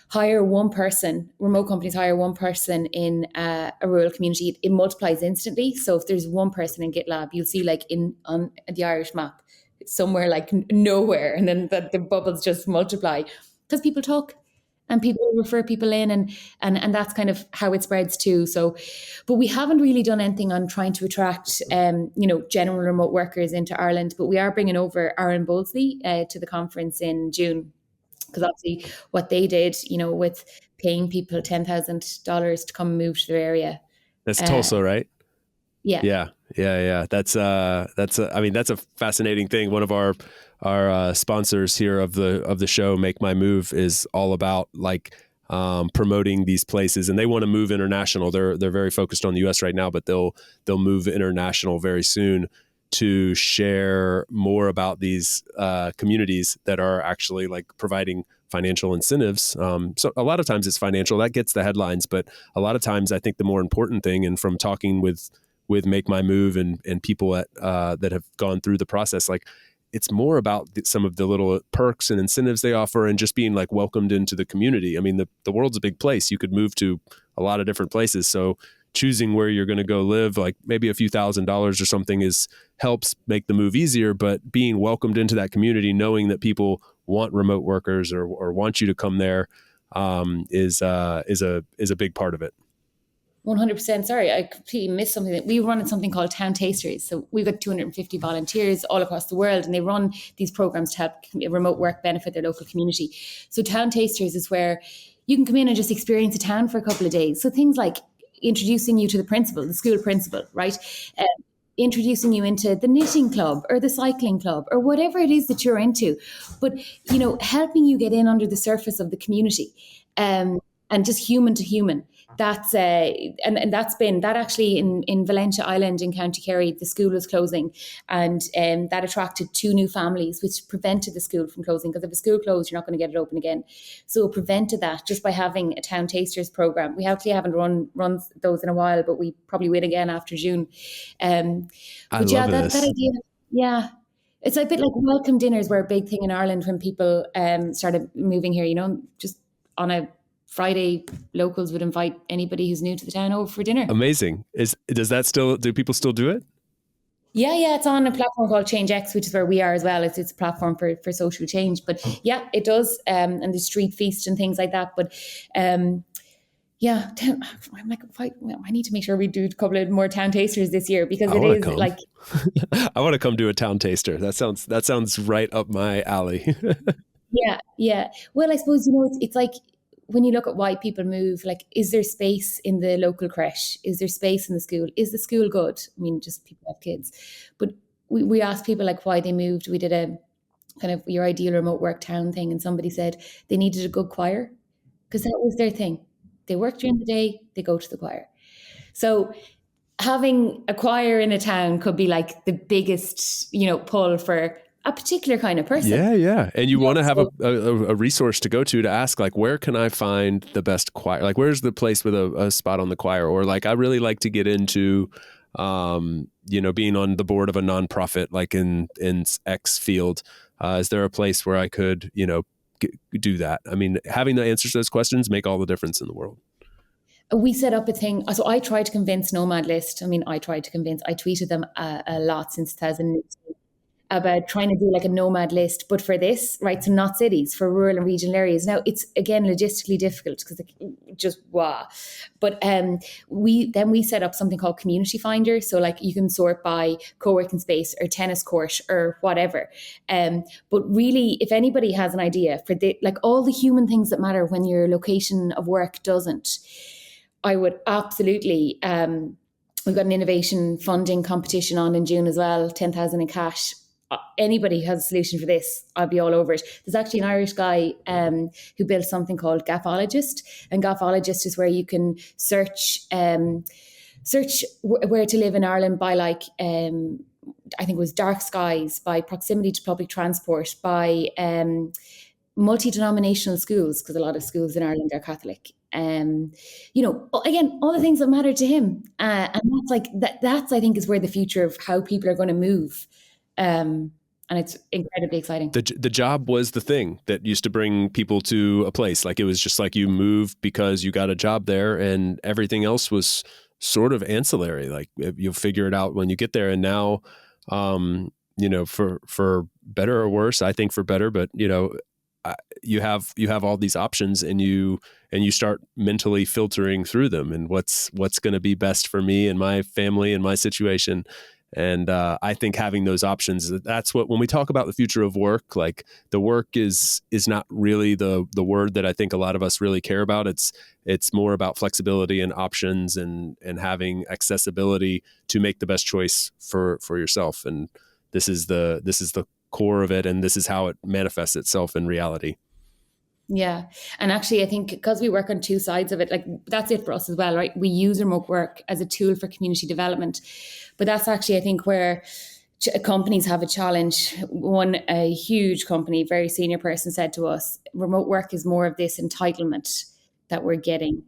hire one person, remote companies hire one person in a rural community, it multiplies instantly. So if there's one person in GitLab, you'll see like on the Irish map, it's somewhere like nowhere. And then the bubbles just multiply because people talk and people refer people in and that's kind of how it spreads too. So, but we haven't really done anything on trying to attract, general remote workers into Ireland, but we are bringing over Aaron Bowlesley to the conference in June. Because obviously what they did, with paying people $10,000 to come move to their area. That's Tulsa, right? Yeah. Yeah. That's a fascinating thing. One of our sponsors here of the show, Make My Move, is all about like promoting these places, and they want to move international. They're very focused on the U.S. right now, but they'll move international very soon to share more about these communities that are actually like providing financial incentives. So a lot of times it's financial that gets the headlines, but a lot of times I think the more important thing, and from talking with Make My Move and people that have gone through the process, like it's more about some of the little perks and incentives they offer and just being like welcomed into the community. I mean, the world's a big place. You could move to a lot of different places. So choosing where you're going to go live, like maybe a few $1,000s or something, helps make the move easier. But being welcomed into that community, knowing that people want remote workers or want you to come there, is a big part of it. 100%. Sorry, I completely missed something. That we run something called Town Tasters. So we've got 250 volunteers all across the world, and they run these programs to help remote work benefit their local community. So Town Tasters is where you can come in and just experience a town for a couple of days. So things like introducing you to the principal, the school principal, right? Introducing you into the knitting club or the cycling club or whatever it is that you're into, but helping you get in under the surface of the community, and just human to human. That's and that actually in Valentia Island in County Kerry, the school was closing, and that attracted 2 new families, which prevented the school from closing, because if a school closed, you're not going to get it open again. So it prevented that just by having a Town Tasters program. We actually haven't run those in a while, but we probably will again after June. But that idea, yeah. It's a bit like welcome dinners were a big thing in Ireland when people started moving here, just on a Friday, locals would invite anybody who's new to the town over for dinner. Amazing. Do people still do it? Yeah. It's on a platform called Change X, which is where we are as well. It's a platform for social change. But yeah, it does. And the street feast and things like that. But I'm like, I need to make sure we do a couple of more Town Tasters this year, because it is like I want to come to a Town Taster. That sounds right up my alley. Yeah. Well, I suppose it's like, when you look at why people move, like, is there space in the local creche? Is there space in the school? Is the school good? I mean, just people have kids. But we asked people like why they moved. We did a kind of your ideal remote work town thing, and somebody said they needed a good choir, because that was their thing. They work during the day, they go to the choir. So having a choir in a town could be like the biggest, pull for a particular kind of person. Yeah. And you want to have a resource to go to ask, like, where can I find the best choir? Like, where's the place with a spot on the choir? Or like, I really like to get into, being on the board of a nonprofit, like in X field. Is there a place where I could, do that? I mean, having the answers to those questions make all the difference in the world. We set up a thing. So I tried to convince Nomad List. I tweeted them a lot since 2018. about trying to do like a nomad list, but for this, right? So not cities, for rural and regional areas. Now it's again logistically difficult because just wow. But we set up something called Community Finder. So like you can sort by co-working space or tennis court or whatever. But really, if anybody has an idea for the like all the human things that matter when your location of work doesn't, I would absolutely. We've got an innovation funding competition on in June as well, 10,000 in cash. Anybody who has a solution for this, I'll be all over it. There's actually an Irish guy who built something called Gapologist, and Gapologist is where you can search where to live in Ireland by like I think it was dark skies, by proximity to public transport, by multi-denominational schools, because a lot of schools in Ireland are Catholic. Again, all the things that matter to him, and that's like that. That's I think is where the future of how people are going to move, and it's incredibly exciting. The job was the thing that used to bring people to a place. Like it was just like you moved because you got a job there, and everything else was sort of ancillary. Like you'll figure it out when you get there. And now, for better or worse, I think for better, but you have all these options, and you start mentally filtering through them and what's going to be best for me and my family and my situation. And I think having those options, that's what, when we talk about the future of work, like the work is not really the word that I think a lot of us really care about. It's more about flexibility and options and having accessibility to make the best choice for yourself. And this is the core of it, and this is how it manifests itself in reality. Yeah. And actually, I think because we work on two sides of it, like that's it for us as well, right? We use remote work as a tool for community development. But that's actually, I think, where companies have a challenge. A huge company, very senior person said to us, remote work is more of this entitlement that we're getting.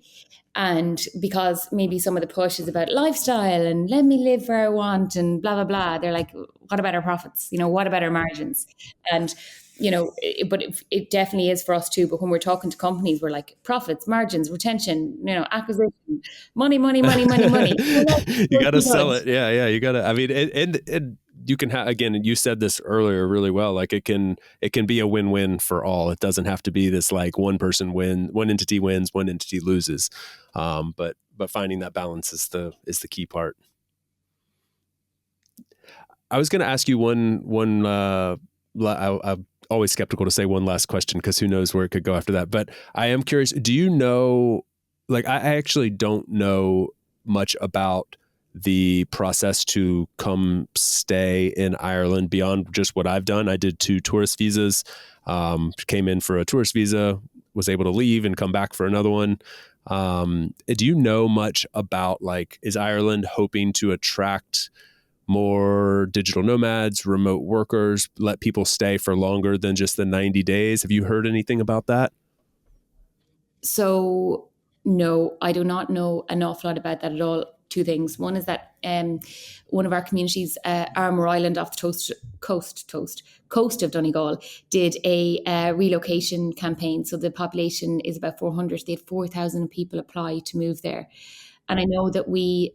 And because maybe some of the push is about lifestyle and let me live where I want and blah, blah, blah. They're like, what about our profits? What about our margins? And but it definitely is for us too. But when we're talking to companies, we're like profits, margins, retention, acquisition, money. You got to sell it. Yeah. You got to, I mean, and you can have, again, you said this earlier really well, like it can be a win-win for all. It doesn't have to be this like one entity wins, one entity loses. But finding that balance is the key part. I was going to ask you I'm always skeptical to say one last question because who knows where it could go after that. But I am curious, do you know, like I actually don't know much about the process to come stay in Ireland beyond just what I've done. I did 2 tourist visas, came in for a tourist visa, was able to leave and come back for another one. Do you know much about, like, is Ireland hoping to attract more digital nomads, remote workers, let people stay for longer than just the 90 days? Have you heard anything about that? So, no, I do not know an awful lot about that at all. 2 things. One is that one of our communities, Armour Island off the coast of Donegal, did a relocation campaign. So the population is about 400. They had 4,000 people apply to move there. And I know that we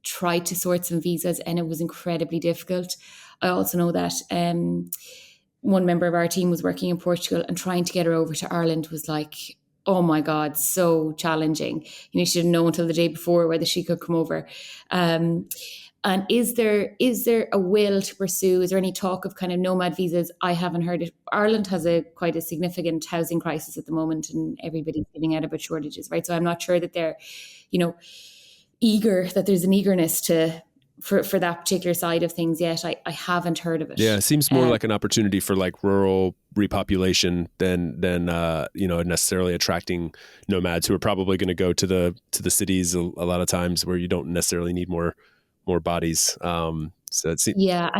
tried to sort some visas and it was incredibly difficult. I also know that one member of our team was working in Portugal, and trying to get her over to Ireland was like, oh my God, so challenging. She didn't know until the day before whether she could come over. And is there a will to pursue? Is there any talk of kind of nomad visas? I haven't heard it. Ireland has quite a significant housing crisis at the moment, and everybody's getting out about shortages, right? So I'm not sure that they're, that there's an eagerness for that particular side of things yet. I haven't heard of it. Yeah, it seems more like an opportunity for like rural repopulation than necessarily attracting nomads who are probably going to go to the cities a lot of times where you don't necessarily need more bodies. So it seems, yeah.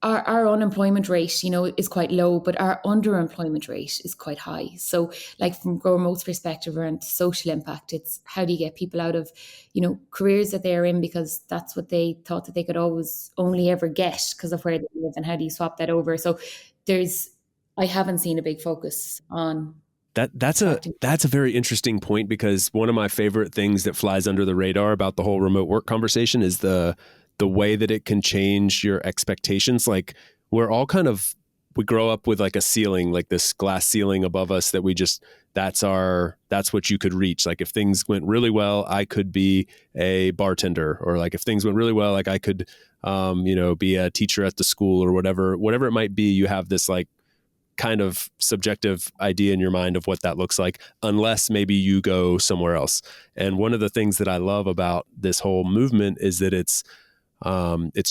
Our unemployment rate, is quite low, but our underemployment rate is quite high. So, like from Grow Remote's perspective around social impact, it's how do you get people out of, careers that they're in because that's what they thought that they could always only ever get because of where they live, and how do you swap that over? So, I haven't seen a big focus on that's a very interesting point, because one of my favorite things that flies under the radar about the whole remote work conversation is the the way that it can change your expectations. Like we're all we grow up with like a ceiling, like this glass ceiling above us that that's what you could reach. Like if things went really well, I could be a bartender, or like if things went really well, like I could, be a teacher at the school or whatever it might be. You have this like kind of subjective idea in your mind of what that looks like, unless maybe you go somewhere else. And one of the things that I love about this whole movement is that it's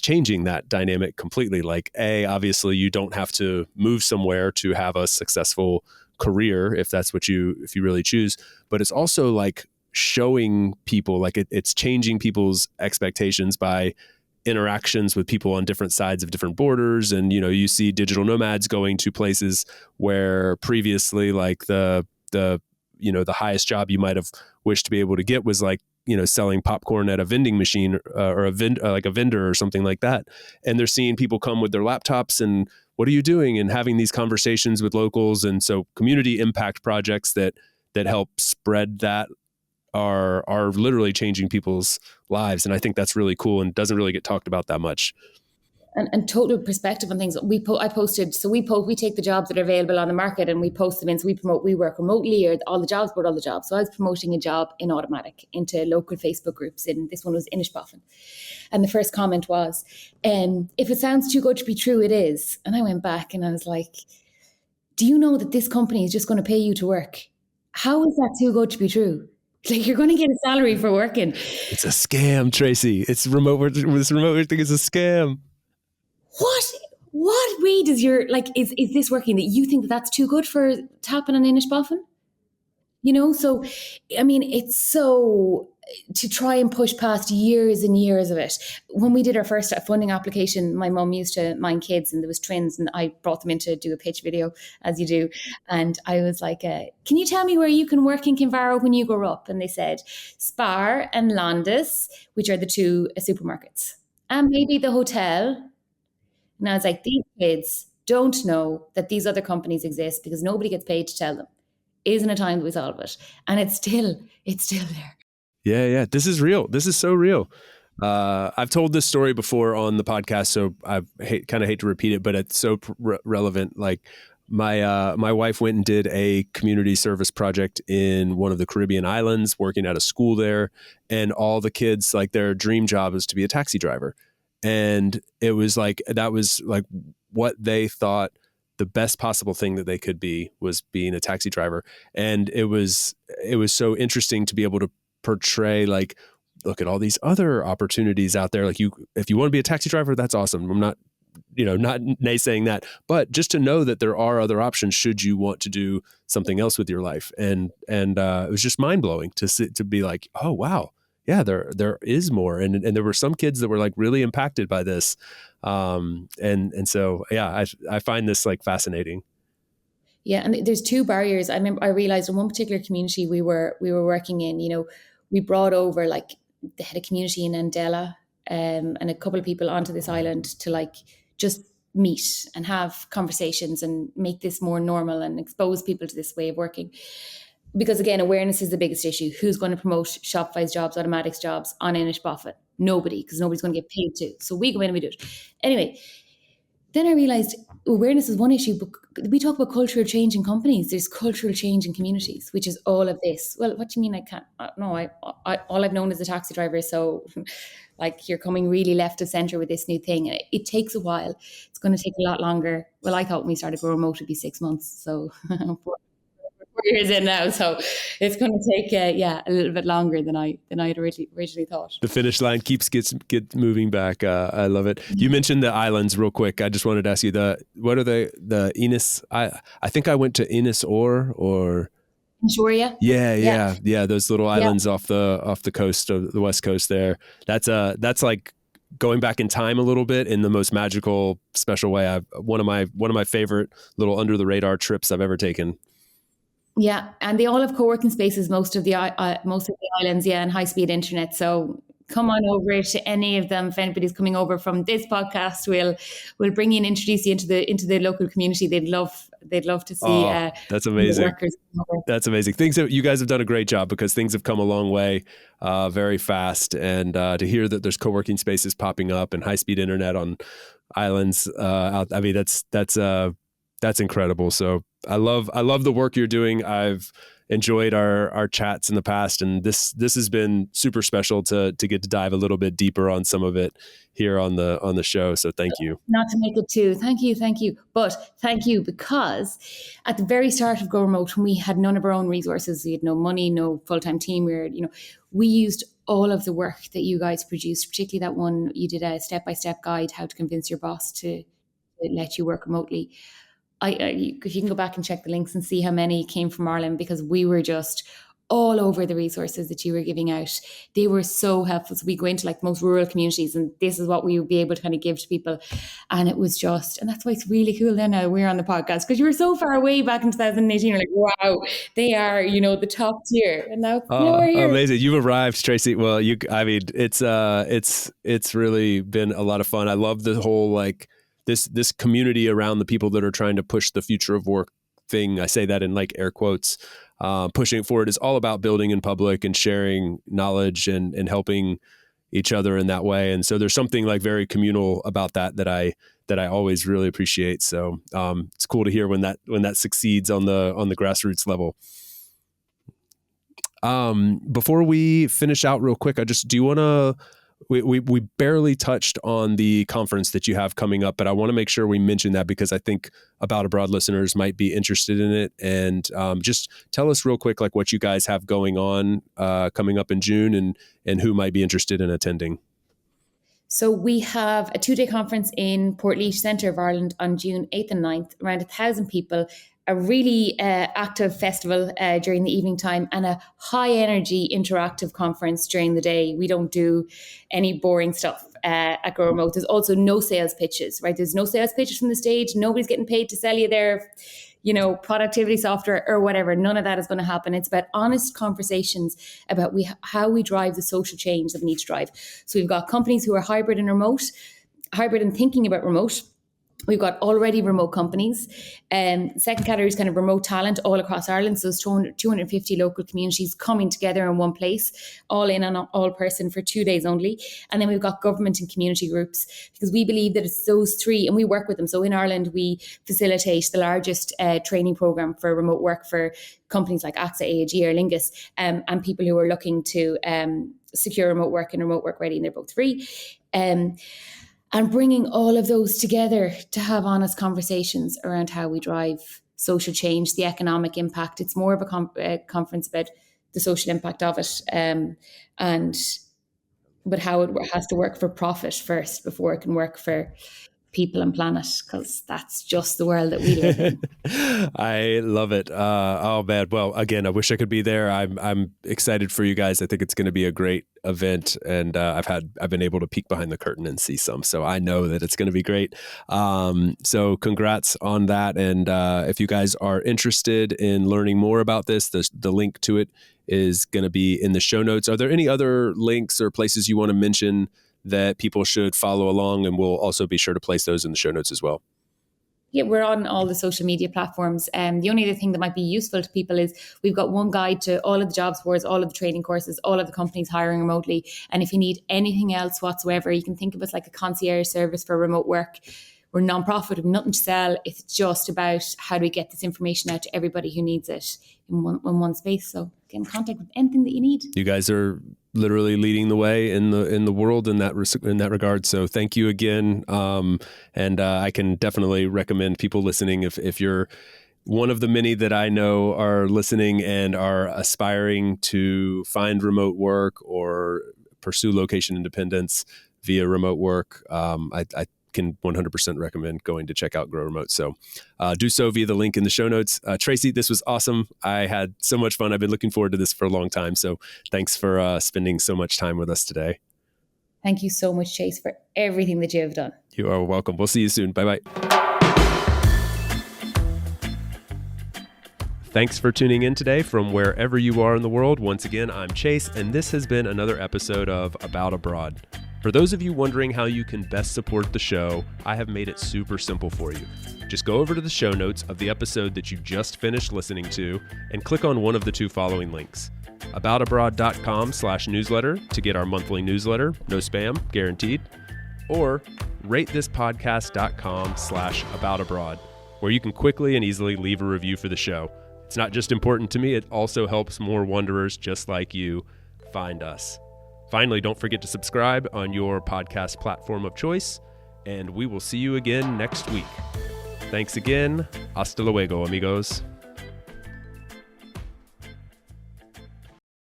changing that dynamic completely. Like obviously you don't have to move somewhere to have a successful career if that's if you really choose, but it's also like showing people, like it's changing people's expectations by interactions with people on different sides of different borders. And, you see digital nomads going to places where previously like the highest job you might have wished to be able to get was like, selling popcorn at a vending machine or like a vendor or something like that. And they're seeing people come with their laptops and what are you doing? And having these conversations with locals. And so community impact projects that help spread that are literally changing people's lives. And I think that's really cool and doesn't really get talked about that much. And total perspective on things. I posted, so we take the jobs that are available on the market and we post them in. So we work remotely, or all the jobs, but all the jobs. So I was promoting a job in Automatic into local Facebook groups. And this one was Inishbofin. And the first comment was, if it sounds too good to be true, it is. And I went back and I was like, do you know that this company is just going to pay you to work? How is that too good to be true? Like you're going to get a salary for working. It's a scam, Tracy. It's remote work. This remote work thing is a scam. What read is is this working that you think that's too good for tapping on Inishbofin? So, I mean, it's so to try and push past years and years of it. When we did our first funding application, my mum used to mind kids and there was twins and I brought them in to do a pitch video, as you do. And I was like, can you tell me where you can work in Kinvaro when you grow up? And they said Spar and Landis, which are the two supermarkets, and maybe the hotel. And I was like, these kids don't know that these other companies exist because nobody gets paid to tell them. Isn't it time that we solve it? And it's still there. Yeah. This is real. This is so real. I've told this story before on the podcast, so I kind of hate to repeat it, but it's so relevant. Like my wife went and did a community service project in one of the Caribbean islands, working at a school there, and all the kids, like their dream job is to be a taxi driver. And it was like, that was like what they thought the best possible thing that they could be was being a taxi driver. And it was so interesting to be able to portray, like, look at all these other opportunities out there. Like if you want to be a taxi driver, that's awesome. I'm not, not naysaying that, but just to know that there are other options should you want to do something else with your life. And it was just mind blowing to be like, oh, wow. Yeah, there is more. And there were some kids that were like really impacted by this. And so, yeah, I find this like fascinating. Yeah. And there's two barriers. I realized in one particular community we were working in, we brought over like the head of community in Andela, and a couple of people onto this island to like just meet and have conversations and make this more normal and expose people to this way of working. Because again, awareness is the biggest issue. Who's going to promote Shopify's jobs, Automatic's jobs on Inishbofin? Nobody, because nobody's going to get paid to. So we go in and we do it. Anyway, then I realized awareness is one issue, but we talk about cultural change in companies. There's cultural change in communities, which is all of this. Well, what do you mean I can't? No, I all I've known is a taxi driver. So like you're coming really left of center with this new thing. It takes a while. It's going to take a lot longer. Well, I thought when we started Grow Remote it'd be 6 months. So 4 years in now, so it's going to take a little bit longer than I had originally thought. The finish line gets moving back. I love it. You mentioned the islands real quick. I just wanted to ask you what are the Inis? I think I went to Inis or Inchoria. Yeah. Those little islands off the coast of the west coast there. That's like going back in time a little bit in the most magical, special way. One of my favorite little under the radar trips I've ever taken. Yeah, and they all have co-working spaces. Most of the islands, and high-speed internet. So come on over to any of them. If anybody's coming over from this podcast, we'll bring you and introduce you into the local community. They'd love to see Oh, that's remote amazing. workers come over. That's amazing. You guys have done a great job because things have come a long way very fast. And to hear that there's co-working spaces popping up and high-speed internet on islands I mean, that's incredible. So I love the work you're doing. I've enjoyed our chats in the past, and this has been super special to get to dive a little bit deeper on some of it here on the show. So thank you. Not to make it too, thank you. But thank you, because at the very start of Go Remote, when we had none of our own resources, we had no money, no full-time team, we used all of the work that you guys produced, particularly that one you did, a step-by-step guide, how to convince your boss to let you work remotely. If you can go back and check the links and see how many came from Ireland, because we were just all over the resources that you were giving out. They were so helpful. So we go into like most rural communities, and this is what we would be able to kind of give to people. And it was and that's why it's really cool then now we're on the podcast, because you were so far away back in 2018. You're like, wow, they are, the top tier. And now we're here. Amazing. You've arrived, Tracy. Well, I mean, it's really been a lot of fun. I love the whole, like, this community around the people that are trying to push the future of work thing. I say that in like air quotes. Pushing it forward is all about building in public and sharing knowledge and helping each other in that way. And so there's something like very communal about that I always really appreciate. So it's cool to hear when that succeeds on the grassroots level. Before we finish out real quick, do you want to, we barely touched on the conference that you have coming up, but I want to make sure we mention that because I think About Abroad listeners might be interested in it. And just tell us real quick, like what you guys have going on coming up in June and who might be interested in attending. So we have a 2-day conference in Portlaoise, centre of Ireland, on June 8th and 9th, around 1,000 people, a really active festival during the evening time, and a high energy interactive conference during the day. We don't do any boring stuff at Go Remote. There's also no sales pitches, right? There's no sales pitches from the stage. Nobody's getting paid to sell you their productivity software or whatever. None of that is going to happen. It's about honest conversations about how we drive the social change that we need to drive. So we've got companies who are hybrid and thinking about remote. We've got already remote companies. Second category is kind of remote talent all across Ireland. So it's 250 local communities coming together in one place, all in on all person for 2 days only. And then we've got government and community groups, because we believe that it's those three, and we work with them. So in Ireland, we facilitate the largest training program for remote work for companies like AXA, AAG, Aer Lingus, and people who are looking to secure remote work and remote work ready, and they're both free. And bringing all of those together to have honest conversations around how we drive social change, the economic impact. It's more of a conference about the social impact of it, but how it has to work for profit first before it can work for people and planet, because that's just the world that we live in. I love it. Oh man. Well, again, I wish I could be there. I'm excited for you guys. I think it's going to be a great event, and I've been able to peek behind the curtain and see some, so I know that it's going to be great. So congrats on that. And if you guys are interested in learning more about this, the link to it is going to be in the show notes. Are there any other links or places you want to mention that people should follow along? And we'll also be sure to place those in the show notes as well. Yeah, we're on all the social media platforms. The only other thing that might be useful to people is we've got one guide to all of the jobs boards, all of the training courses, all of the companies hiring remotely. And if you need anything else whatsoever, you can think of us like a concierge service for remote work. We're non-profit, we've nothing to sell. It's just about how do we get this information out to everybody who needs it in one space. So get in contact with anything that you need. You guys are literally leading the way in the world in that regard. So thank you again. And I can definitely recommend people listening, if you're one of the many that I know are listening and are aspiring to find remote work or pursue location independence via remote work, I can 100% recommend going to check out Grow Remote. So do so via the link in the show notes. Tracy, this was awesome. I had so much fun. I've been looking forward to this for a long time. So thanks for spending so much time with us today. Thank you so much, Chase, for everything that you have done. You are welcome. We'll see you soon. Bye-bye. Thanks for tuning in today from wherever you are in the world. Once again, I'm Chase, and this has been another episode of About Abroad. For those of you wondering how you can best support the show, I have made it super simple for you. Just go over to the show notes of the episode that you just finished listening to and click on one of the two following links. aboutabroad.com/newsletter to get our monthly newsletter, no spam, guaranteed, or ratethispodcast.com/aboutabroad, where you can quickly and easily leave a review for the show. It's not just important to me, it also helps more wanderers just like you find us. Finally, don't forget to subscribe on your podcast platform of choice, and we will see you again next week. Thanks again. Hasta luego, amigos.